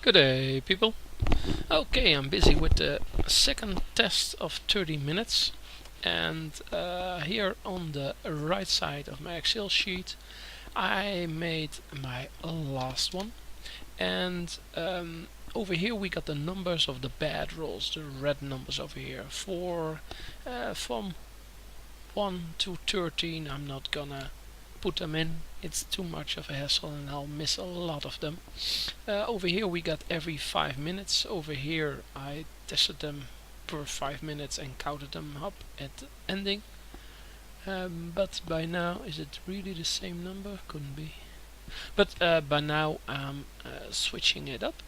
Good day, people. Okay, I'm busy with the second test of 30 minutes, and here on the right side of my Excel sheet I made my last one, and over here we got the numbers of the bad rolls, the red numbers over here, from 1 to 13. I'm not gonna put them in, it's too much of a hassle and I'll miss a lot of them. Over here we got every 5 minutes. Over here I tested them per 5 minutes and counted them up at the ending. But by now, is it really the same number? Couldn't be. But by now I'm switching it up,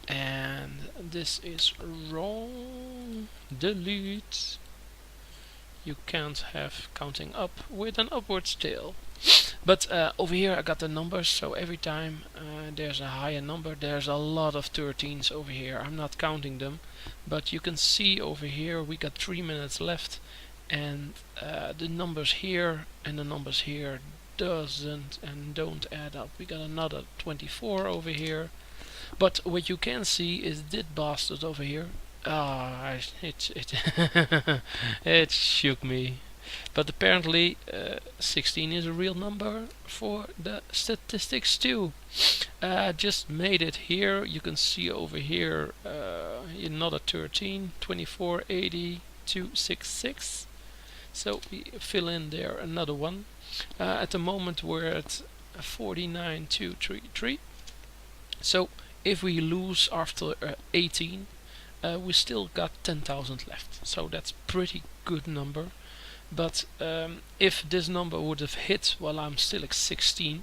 and this is wrong. Delete. You can't have counting up with an upwards tail. But over here I got the numbers, so every time there's a higher number, there's a lot of 13s over here. I'm not counting them, but you can see over here we got 3 minutes left, and the numbers here and the numbers here don't add up. We got another 24 over here, but what you can see is this bastard over here. It shook me. But apparently 16 is a real number for the statistics too. Just made it here. You can see over here another 13, 24, 80, 266. So we fill in there another one. At the moment we're at 49,233. So if we lose after 18, we still got 10,000 left. So that's pretty good number. But if this number would have hit while I'm still at 16,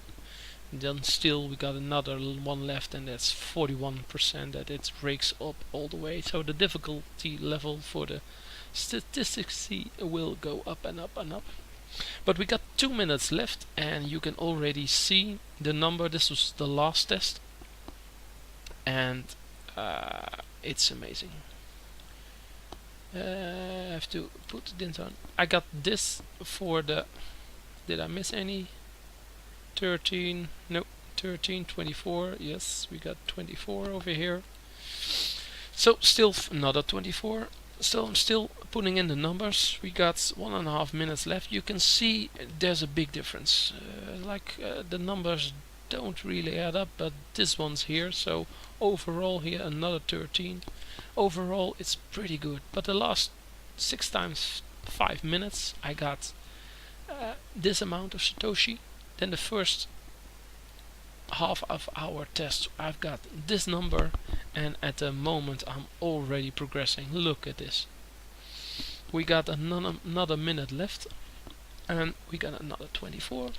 then still we got another one left, and that's 41% that it rakes up all the way. So the difficulty level for the statistics will go up and up and up. But we got 2 minutes left, and you can already see the number. This was the last test, and it's amazing. I have to put this on. I got this for the... Did I miss any? 13. No. 13, 24. Yes, we got 24 over here. So still another 24. So I'm still putting in the numbers. We got 1.5 minutes left. You can see there's a big difference. The numbers don't really add up, but this one's here. So overall here another 13. Overall it's pretty good, but the last 6 times 5 minutes I got this amount of satoshi. Then the first half of our test I've got this number, and at the moment I'm already progressing. Look at this. We got another minute left, and we got another 24,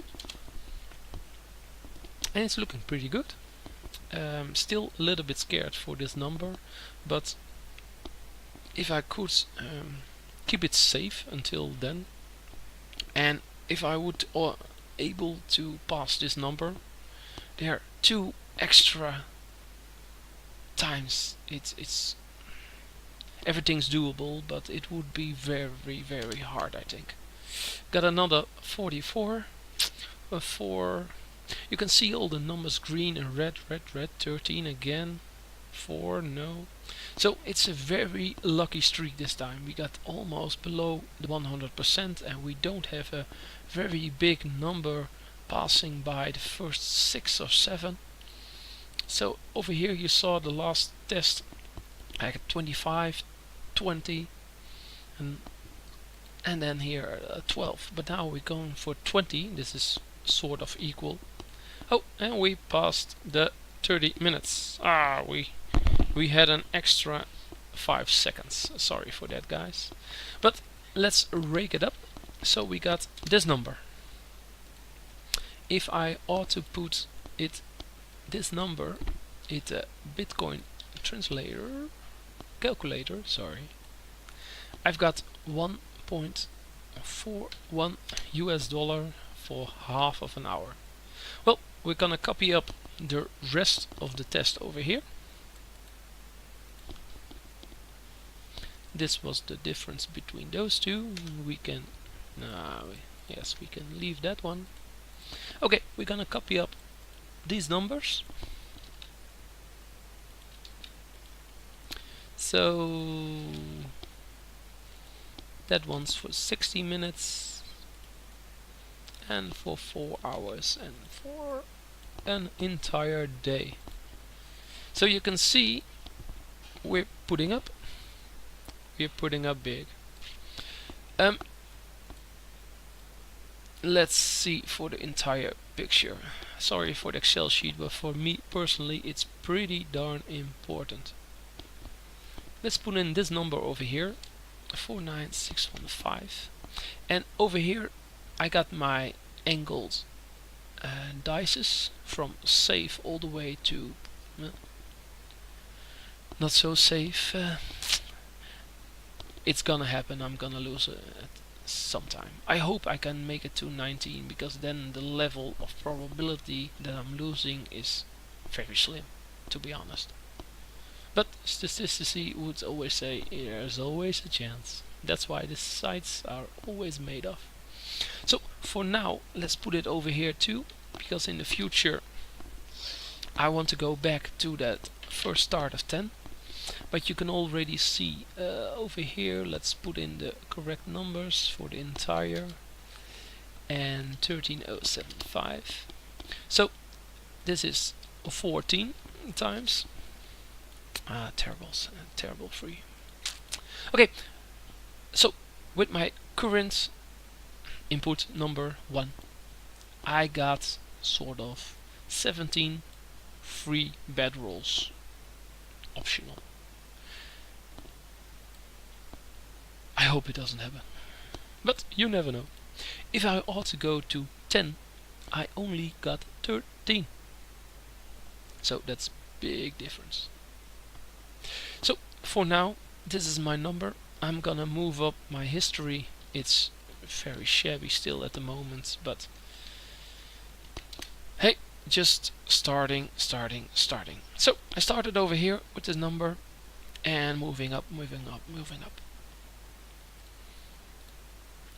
and it's looking pretty good. Still a little bit scared for this number, but if I could keep it safe until then, and if I would able to pass this number, there are 2 extra times. It's everything's doable, but it would be very, very hard, I think. Got another 44, 4. You can see all the numbers green and red, 13 again, 4, no. So it's a very lucky streak this time. We got almost below the 100%, and we don't have a very big number passing by the first 6 or 7. So over here you saw the last test, I got 25, 20, and then here 12. But now we're going for 20. This is sort of equal. Oh, and we passed the 30 minutes. We had an extra 5 seconds. Sorry for that, guys. But let's rake it up. So we got this number. If I ought to put it, this number, it's a Bitcoin calculator, sorry. I've got 1.41 US dollar for half of an hour. Well, we're gonna copy up the rest of the test over here. This was the difference between those two. We can yes, we can leave that one. Okay, we're gonna copy up these numbers, So that one's for 60 minutes and for 4 hours and for an entire day. So you can see we're putting up big. Let's see for the entire picture. Sorry for the Excel sheet, but for me personally it's pretty darn important. Let's put in this number over here, 49615, and over here I got my angled dices from safe all the way to not so safe. It's gonna happen. I'm gonna lose it sometime. I hope I can make it to 19, because then the level of probability that I'm losing is very slim, to be honest. But statisticity would always say there's always a chance. That's why the sites are always made of. So for now, let's put it over here too, because in the future I want to go back to that first start of 10. But you can already see over here, let's put in the correct numbers for the entire, and 13075. So this is 14 times. Terrible free. Okay, so with my current input number 1, I got sort of 17 free bed rolls optional. I hope it doesn't happen, but you never know. If I ought to go to 10, I only got 13. So that's big difference. So for now, this is my number. I'm gonna move up my history. It's very shabby still at the moment, but hey, just starting. So I started over here with this number and moving up.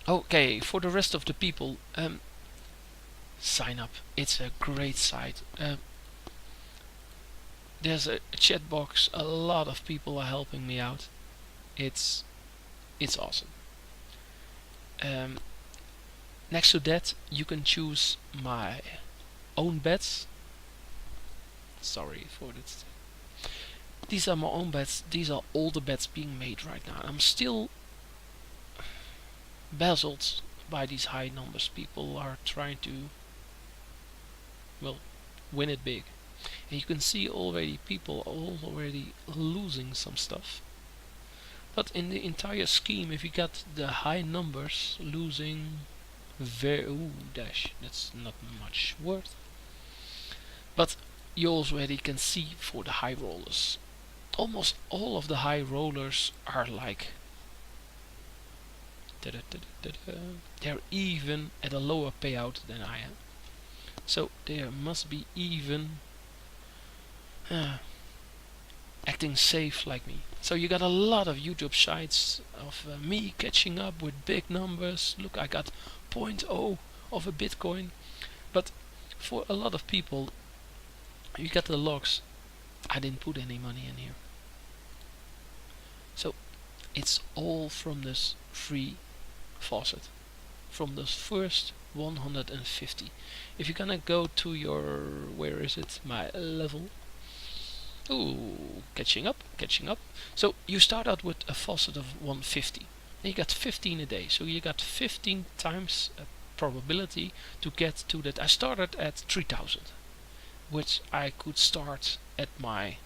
Okay, for the rest of the people, sign up. It's a great site. There's a chat box. A lot of people are helping me out. It's awesome. Next to that, you can choose my own bets. Sorry for this. These are my own bets. These are all the bets being made right now. I'm still dazzled by these high numbers. People are trying to, well, win it big. And you can see already people are already losing some stuff. But in the entire scheme, if you got the high numbers, losing that's not much worth. But you already can see for the high rollers, almost all of the high rollers are like they're even at a lower payout than I am. So there must be even acting safe like me. So you got a lot of YouTube sites of me catching up with big numbers. Look, I got 0.0 of a Bitcoin. But for a lot of people, you got the logs. I didn't put any money in here. So it's all from this free faucet, from those first 150. If you're gonna go to your, where is it, my level. Ooh, catching up. So you start out with a faucet of 150. And you got 15 a day. So you got 15 times a probability to get to that. I started at 3000, which I could start at my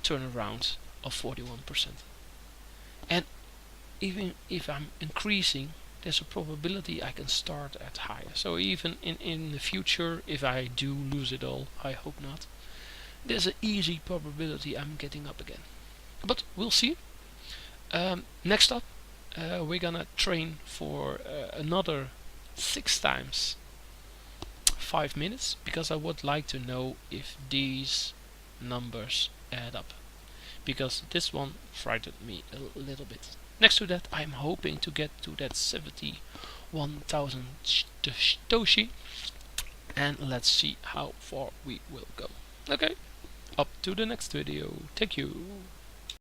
turnaround of 41%. And even if I'm increasing, there's a probability I can start at higher. So even in the future, if I do lose it all, I hope not, there's an easy probability I'm getting up again. But we'll see. Next up, we're gonna train for another 6 times 5 minutes, because I would like to know if these numbers add up, because this one frightened me a little bit. Next to that, I'm hoping to get to that 71,000 satoshi, and let's see how far we will go. Okay, up to the next video. Thank you.